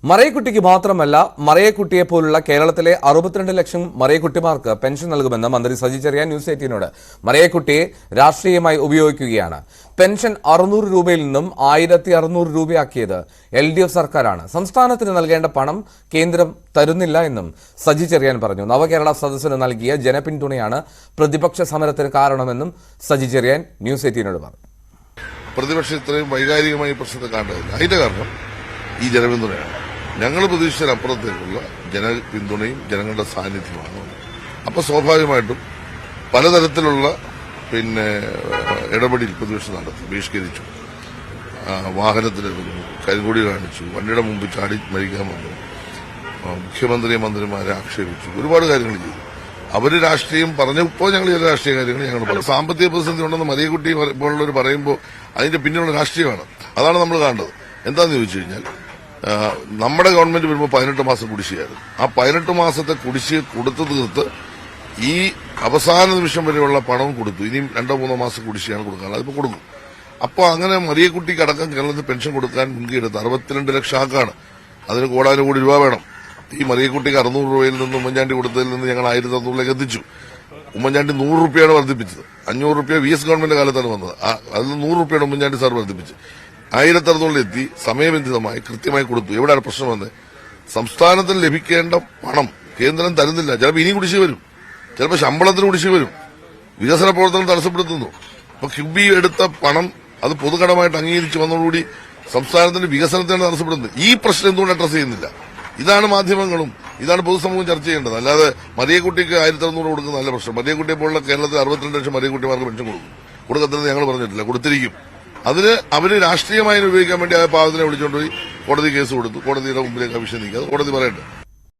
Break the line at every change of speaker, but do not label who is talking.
മറിയക്കുട്ടിക്ക് മാത്രമല്ല മറിയക്കുട്ടിയെ പോലുള്ള കേരളത്തിലെ 62 ലക്ഷം മറിയക്കുട്ടിമാർക്ക് പെൻഷൻ നൽകുമെന്ന് മന്ത്രി സജി ചെറിയാൻ ന്യൂസ് 18നോട്. മറിയക്കുട്ടിയെ രാഷ്ട്രീയമായി ഉപയോഗിക്കുകയാണ്. പെൻഷൻ 600 രൂപയിൽ നിന്നും 1600 രൂപയാക്കിയത് LDF സർക്കാരാണ്. സംസ്ഥാനത്തിന് നൽകേണ്ട പണം കേന്ദ്രം തരുന്നില്ല എന്നും സജി ചെറിയാൻ പറഞ്ഞു. നവകേരള സദസ്സിന് നൽകിയ ജനപിന്തുണയാണ് പ്രതിപക്ഷ സമരത്തിന് കാരണമെന്നും സജി ചെറിയാൻ ന്യൂസ് 18നോട് പറഞ്ഞു.
പ്രതിപക്ഷം ഇത്രയും വൈകാരികമായി പ്രശ്നത്തെ കാണുന്നില്ല. അതിന്റെ കാരണം ഈ ജനപിന്തുണയാണ്. ഞങ്ങൾ പ്രതീക്ഷിച്ചതിനപ്പുറത്തേക്കുള്ള ജനപിന്തുണയും ജനങ്ങളുടെ സാന്നിധ്യമാണ്. അപ്പൊ സ്വാഭാവികമായിട്ടും പലതരത്തിലുള്ള ഇടപെടൽ പ്രതിപക്ഷം നടത്തി. ബഹിഷ്കരിച്ചു, വാഹനത്തിലെത്തുന്നു, കരിങ്കൊടി കാണിച്ചു, വണ്ടിയുടെ മുമ്പ് ചാടി മരിക്കാൻ വന്നു, മുഖ്യമന്ത്രിയെ മന്ത്രിമാരെ ആക്ഷേപിച്ചു, ഒരുപാട് കാര്യങ്ങൾ ചെയ്തു. അവര് രാഷ്ട്രീയം പറഞ്ഞപ്പോൾ ഞങ്ങൾ ചില രാഷ്ട്രീയ കാര്യങ്ങൾ ഞങ്ങൾ പറഞ്ഞു. സാമ്പത്തിക പ്രതിസന്ധി ഉണ്ടെന്ന് മറിയക്കുട്ടി പോലുള്ളവർ പറയുമ്പോൾ അതിന്റെ പിന്നിലുള്ള രാഷ്ട്രീയമാണ്. അതാണ് നമ്മൾ കാണേണ്ടത്. എന്താണെന്ന് ചോദിച്ചു കഴിഞ്ഞാൽ, നമ്മുടെ ഗവൺമെന്റ് വരുമ്പോൾ 18 മാസം കുടിശ്ശികയായിരുന്നു. ആ 18 മാസത്തെ കുടിശ്ശിക കൊടുത്തു തീർത്ത് ഈ അവസാന നിമിഷം വരെയുള്ള പണവും കൊടുത്തു. ഇനിയും 2-3 മാസം കുടിശ്ശികയാണ് കൊടുക്കാനുള്ളത്. അതിപ്പോ കൊടുക്കും. അപ്പോൾ അങ്ങനെ മറിയക്കുട്ടിക്ക് അടക്കം കേരളത്തിൽ പെൻഷൻ കൊടുക്കാൻ മുൻകൈയെടുത്ത് 62 ലക്ഷം ആക്കാണ്. അതിന് കോടാനുകോടി രൂപ വേണം. ഈ മറിയക്കുട്ടിക്ക് 600 രൂപയിൽ നിന്ന് ഉമ്മൻചാണ്ടി കൊടുത്തതിൽ നിന്ന് ഞങ്ങൾ 1600 എത്തിച്ചു. ഉമ്മൻചാണ്ടി 100 രൂപയാണ് വർദ്ധിപ്പിച്ചത്. 500 രൂപ VS ഗവൺമെന്റ് കാലത്താണ് വന്നത്. അതിൽ 100 രൂപയാണ് ഉമ്മൻചാണ്ടി സാർ വർദ്ധിപ്പിച്ചത്. 1600 എത്തി, സമയബന്ധിതമായി കൃത്യമായി കൊടുത്തു. എവിടെയാണ് പ്രശ്നം വന്നത്? സംസ്ഥാനത്തിന് ലഭിക്കേണ്ട പണം കേന്ദ്രം തരുന്നില്ല. ചിലപ്പോൾ ഇനി കുടിശ്ശിക വരും, ചിലപ്പോൾ ശമ്പളത്തിന് കുടിശ്ശിക വരും, വികസന പ്രവർത്തനം തടസ്സപ്പെടുത്തുന്നു. അപ്പൊ കിബി എടുത്ത പണം അത് പൊതുകടമായിട്ട് അംഗീകരിച്ച് വന്നതോടുകൂടി സംസ്ഥാനത്തിന്റെ വികസനത്തെയാണ് തടസ്സപ്പെടുന്നത്. ഈ പ്രശ്നം എന്തുകൊണ്ട് അഡ്രസ് ചെയ്യുന്നില്ല? ഇതാണ് മാധ്യമങ്ങളും ഇതാണ് പൊതുസമൂഹം ചർച്ച ചെയ്യേണ്ടത്. അല്ലാതെ മറിയക്കുട്ടിക്ക് 1600 കൊടുക്കുന്ന നല്ല പ്രശ്നം. മറിയക്കുട്ടിയെ പോലുള്ള കേരളത്തിൽ 62 ലക്ഷം മറിയക്കുട്ടിമാർക്ക് പെൻഷൻ കൊടുക്കത്തില്ലെന്ന് ഞങ്ങൾ പറഞ്ഞിട്ടില്ല, കൊടുത്തിരിക്കും. അതിന് അവര് രാഷ്ട്രീയമായി ഉപയോഗിക്കാൻ വേണ്ടി ആ പാവത്തിനെ വിളിച്ചുകൊണ്ടുപോയി കോടതി കേസ് കൊടുത്തു. കോടതിയുടെ മുമ്പിലേക്ക് വിഷയം നീക്കി. അത് കോടതി പറയട്ടെ.